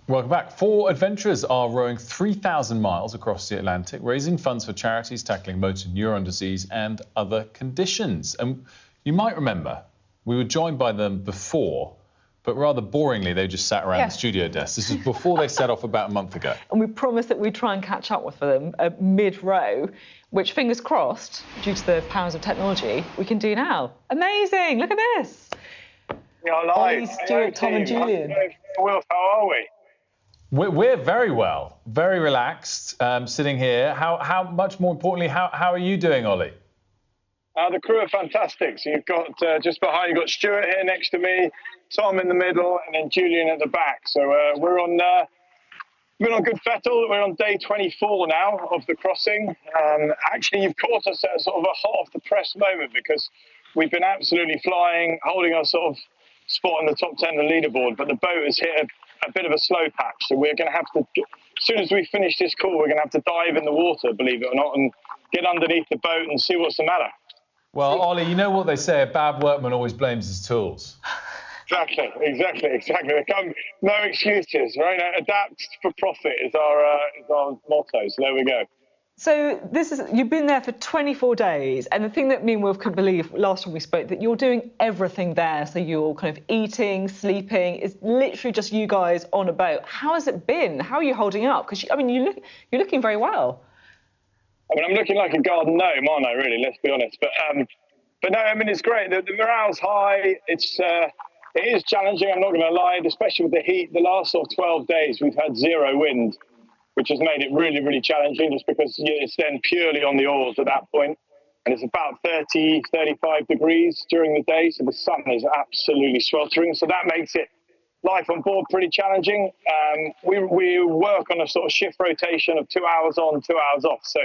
Welcome back. Four adventurers are rowing 3,000 miles across the Atlantic, raising funds for charities tackling motor neuron disease and other conditions. And you might remember, we were joined by them before, but rather boringly, they just sat around the studio desk. This was before they set off about a month ago. And we promised that we'd try and catch up with them mid-row, which, fingers crossed, due to the powers of technology, we can do now. Amazing! Look at this. We are live. Ollie, Stuart, Tom and Julian. Wilf, how are we? We're very well, very relaxed, sitting here. How much more importantly, how are you doing, Ollie? The crew are fantastic. So you've got, just behind, you've got Stuart here next to me, Tom in the middle, and then Julian at the back. So we're on Good Fettle. We're on day 24 now of the crossing. Actually, you've caught us at sort of a hot off the press moment because we've been absolutely flying, holding our sort of spot in the top 10 of the leaderboard, but the boat has hit a bit of a slow patch. So we're going to have to, as soon as we finish this call, we're going to have to dive in the water, believe it or not, and get underneath the boat and see what's the matter. Well, Ollie, you know what they say, a bad workman always blames his tools. Exactly. There come no excuses, right? Adapt for profit is our motto, so there we go. So you've been there for 24 days, and the thing that me and Wilf couldn't believe last time we spoke, that you're doing everything there. So you're kind of eating, sleeping. It's literally just you guys on a boat. How has it been? How are you holding up? Because you're looking very well. I mean, I'm looking like a garden gnome, aren't I? Really, let's be honest. But no, I mean, it's great. The morale's high. It is challenging. I'm not going to lie, especially with the heat. The last sort of 12 days, we've had zero wind, which has made it really, really challenging just because it's then purely on the oars at that point. And it's about 30, 35 degrees during the day, so the sun is absolutely sweltering. So that makes it life on board pretty challenging. We work on a sort of shift rotation of 2 hours on, 2 hours off. So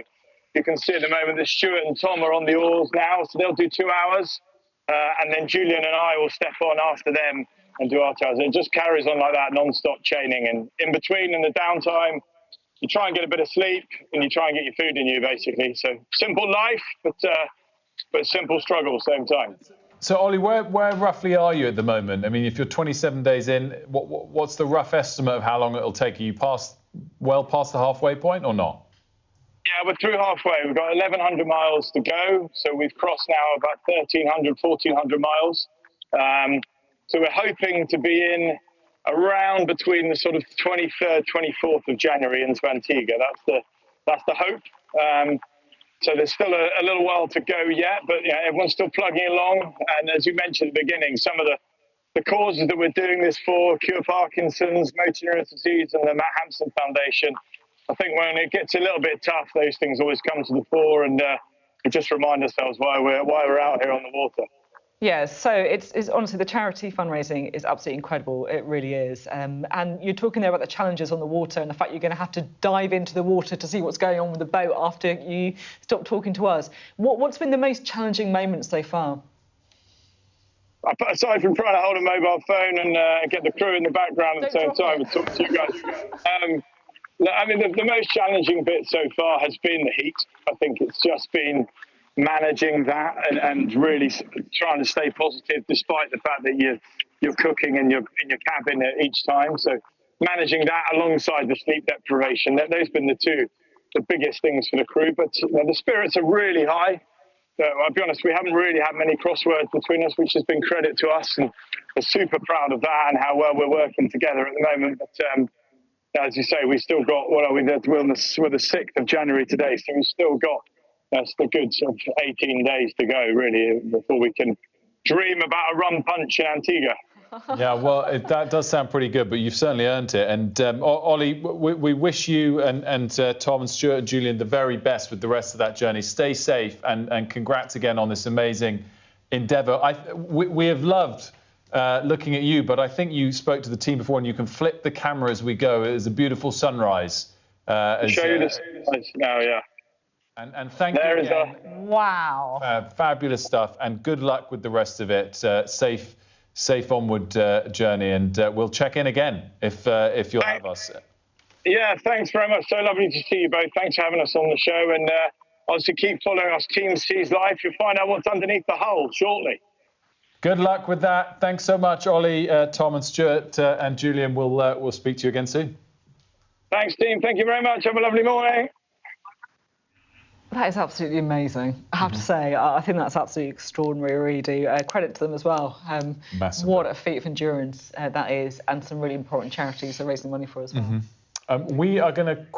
you can see at the moment that Stuart and Tom are on the oars now, so they'll do 2 hours. And then Julian and I will step on after them and do our 2 hours. It just carries on like that, non-stop chaining. And in between, in the downtime, you try and get a bit of sleep and you try and get your food in you, basically. So simple life, but simple struggle at the same time. So, Ollie, where roughly are you at the moment? I mean, if you're 27 days in, what's the rough estimate of how long it'll take? Are you well past the halfway point or not? Yeah, we're through halfway. We've got 1,100 miles to go. So we've crossed now about 1,300, 1,400 miles. So we're hoping to be in around between the sort of 23rd, 24th of January into Antigua. That's the hope. So there's still a little while to go yet, but everyone's still plugging along. And as you mentioned at the beginning, some of the causes that we're doing this for, Cure Parkinson's, motor neuron disease, and the Matt Hampson Foundation, I think when it gets a little bit tough, those things always come to the fore, and just remind ourselves why we're out here on the water. Yeah, so it's honestly, the charity fundraising is absolutely incredible. It really is. And you're talking there about the challenges on the water and the fact you're going to have to dive into the water to see what's going on with the boat after you stop talking to us. What's been the most challenging moment so far? Aside from trying to hold a mobile phone and get the crew in the background at the same time and talk to you guys. I mean, the most challenging bit so far has been the heat. I think it's just been managing that and really trying to stay positive despite the fact that you're cooking in your cabin at each time. So managing that alongside the sleep deprivation, those have been the biggest things for the crew. But the spirits are really high. I'll be honest, we haven't really had many crosswords between us, which has been credit to us, and we're super proud of that and how well we're working together at the moment. But as you say, we still got, we're the 6th of January today, so we've still got a good sort of 18 days to go, really, before we can dream about a rum punch in Antigua. Yeah, well, that does sound pretty good, but you've certainly earned it. And Ollie, we wish you and Tom and Stuart and Julian the very best with the rest of that journey. Stay safe and congrats again on this amazing endeavour. We have loved looking at you, but I think you spoke to the team before, and you can flip the camera as we go. It is a beautiful sunrise. Show you the sunrise now, yeah. And thank you again. Wow. Fabulous stuff, and good luck with the rest of it. Safe onward journey, and we'll check in again if you'll have us. Yeah, thanks very much. So lovely to see you both. Thanks for having us on the show, and obviously keep following us, Team Seas Life. You'll find out what's underneath the hull shortly. Good luck with that. Thanks so much, Ollie, Tom and Stuart and Julian. We'll speak to you again soon. Thanks, team. Thank you very much. Have a lovely morning. That is absolutely amazing. I have to say, I think that's absolutely extraordinary, I really do. Credit to them as well. Massively. What a feat of endurance that is, and some really important charities they're raising money for as well. We are going to quickly